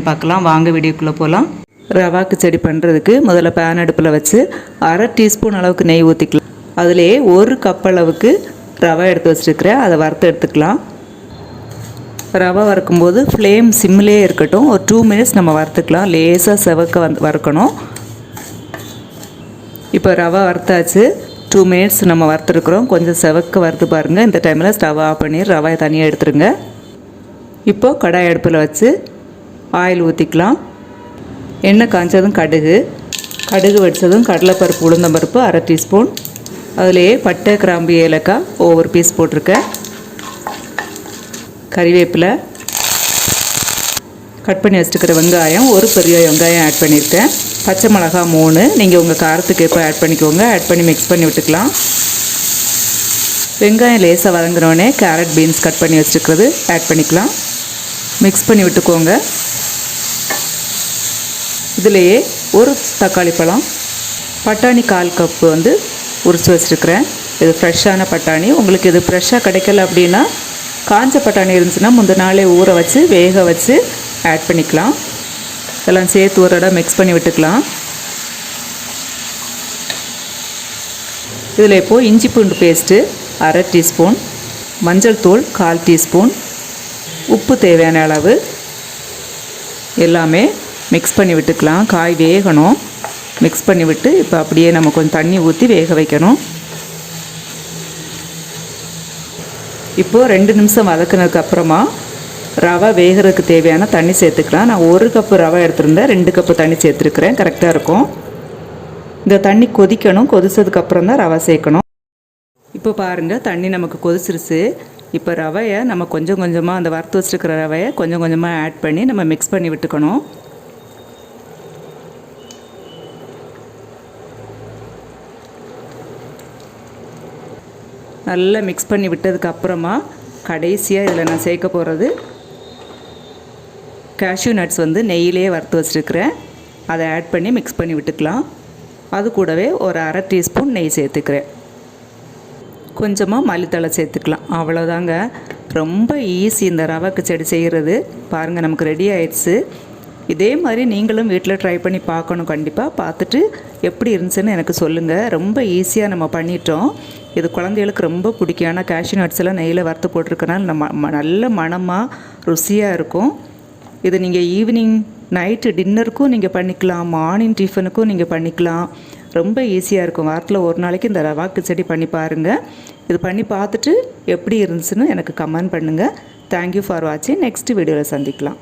பார்க்கலாம் வாங்க வீடியோக்குள்ளே போகலாம். ரவா கிச்சடி பண்ணுறதுக்கு முதல்ல பேன் அடுப்பில் வச்சு 1/2 டீஸ்பூன் அளவுக்கு நெய் ஊற்றிக்கலாம். அதிலே 1 கப் அளவுக்கு ரவை எடுத்து வச்சுருக்கிறேன். அதை வறுத்து எடுத்துக்கலாம். ரவை வறுக்கும்போது ஃப்ளேம் சிம்மிலே இருக்கட்டும். ஒரு 2 மினிட்ஸ் நம்ம வறுத்துக்கலாம். லேசாக செவக்க வறுக்கணும். இப்போ ரவை வறுத்தாச்சு. 2 மினிட்ஸ் நம்ம வறுத்துருக்குறோம். கொஞ்சம் செவக்க வறுத்து பாருங்கள். இந்த டைமில் ஸ்டவ் ஆஃப் பண்ணி ரவையை தனியாக எடுத்துருங்க. இப்போது கடாய் அடுப்பில் வச்சு ஆயில் ஊற்றிக்கலாம். எண்ணெய் காய்ச்சதும் கடுகு வெடித்ததும் கடலைப்பருப்பு உளுந்தம்பருப்பு 1/2 டீஸ்பூன். அதிலேயே பட்டை கிராம்பு ஏலக்காய் ஒவ்வொரு பீஸ் போட்டிருக்கேன். கறிவேப்பிலை, கட் பண்ணி வச்சுருக்கிற வெங்காயம், ஒரு பெரிய வெங்காயம் ஆட் பண்ணியிருக்கேன். பச்சை மிளகாய் 3, நீங்கள் உங்கள் காரத்துக்கு எப்போ ஆட் பண்ணிக்கோங்க. ஆட் பண்ணி மிக்ஸ் பண்ணி விட்டுக்கலாம். வெங்காயம் லேசாக வதங்கினோடனே கேரட் பீன்ஸ் கட் பண்ணி வச்சுருக்கிறது ஆட் பண்ணிக்கலாம். மிக்ஸ் பண்ணி விட்டுக்கோங்க. இதிலேயே ஒரு தக்காளி பழம், பட்டாணி 1/4 கப்பு உரித்து வச்சுருக்கிறேன். இது ஃப்ரெஷ்ஷான பட்டாணி. உங்களுக்கு இது ஃப்ரெஷ்ஷாக கிடைக்கல அப்படின்னா காஞ்ச பட்டாணி இருந்துச்சுன்னா முந்தின நாளே ஊற வச்சு வேக வச்சு ஆட் பண்ணிக்கலாம். இதெல்லாம் சேர்த்து ஒரு இடம் மிக்ஸ் பண்ணி விட்டுக்கலாம். இதில் இப்போது இஞ்சி பூண்டு பேஸ்ட்டு 1/2 டீஸ்பூன், மஞ்சள் தூள் 1/4 டீஸ்பூன், உப்பு தேவையான அளவு எல்லாமே மிக்ஸ் பண்ணி விட்டுக்கலாம். காய் வேகணும். மிக்ஸ் பண்ணி விட்டு இப்போ அப்படியே நம்ம கொஞ்சம் தண்ணி ஊற்றி வேக வைக்கணும். இப்போது 2 நிமிஷம் வதக்குனதுக்கப்புறமா ரவை வேகிறதுக்கு தேவையான தண்ணி சேர்த்துக்கலாம். நான் 1 கப்பு ரவை எடுத்துருந்தேன். 2 கப்பு தண்ணி சேர்த்துருக்குறேன். கரெக்டாக இருக்கும். இந்த தண்ணி கொதிக்கணும். கொதிச்சதுக்கப்புறம் தான் ரவை சேர்க்கணும். இப்போ பாருங்கள், தண்ணி நமக்கு கொதிச்சிருச்சு. இப்போ ரவையை நம்ம கொஞ்சம் கொஞ்சமாக அந்த வறுத்து வச்சுருக்கிற ரவையை கொஞ்சம் கொஞ்சமாக ஆட் பண்ணி நம்ம மிக்ஸ் பண்ணி விட்டுக்கணும். நல்லா மிக்ஸ் பண்ணி விட்டதுக்கப்புறமா கடைசியாக இதில் நான் சேர்க்க போகிறது கேஷ்யூ நட்ஸ் நெய்யிலே வறுத்து வச்சுருக்கிறேன். அதை ஆட் பண்ணி மிக்ஸ் பண்ணி விட்டுக்கலாம். அது கூடவே ஒரு 1/2 டீஸ்பூன் நெய் சேர்த்துக்கிறேன். கொஞ்சமாக மல்லித்தழை சேர்த்துக்கலாம். அவ்வளோதாங்க. ரொம்ப ஈஸி இந்த ரவை கிச்சடி செய்கிறது. பாருங்கள், நமக்கு ரெடி ஆயிடுச்சு. இதே மாதிரி நீங்களும் வீட்டில் ட்ரை பண்ணி பார்க்கணும். கண்டிப்பாக பார்த்துட்டு எப்படி இருந்துச்சுன்னு எனக்கு சொல்லுங்கள். ரொம்ப ஈஸியாக நம்ம பண்ணிட்டோம். இது குழந்தைகளுக்கு ரொம்ப பிடிக்கும். ஆனால் கேஷ்யூ நட்ஸ் எல்லாம் நெய்யில் வறுத்து போட்டிருக்கனால நம்ம நல்ல மணமாக ருசியாக இருக்கும். இது நீங்கள் ஈவினிங் நைட்டு டின்னருக்கும் நீங்கள் பண்ணிக்கலாம். மார்னிங் டிஃபனுக்கும் நீங்கள் பண்ணிக்கலாம். ரொம்ப ஈஸியாக இருக்கும். வாரத்தில் ஒரு நாளைக்கு இந்த ரவா கிச்சடி பண்ணி பாருங்கள். இது பண்ணி பார்த்துட்டு எப்படி இருந்துச்சுன்னு எனக்கு கமெண்ட் பண்ணுங்கள். தேங்க்யூ ஃபார் வாட்சிங். நெக்ஸ்ட் வீடியோவில் சந்திக்கலாம்.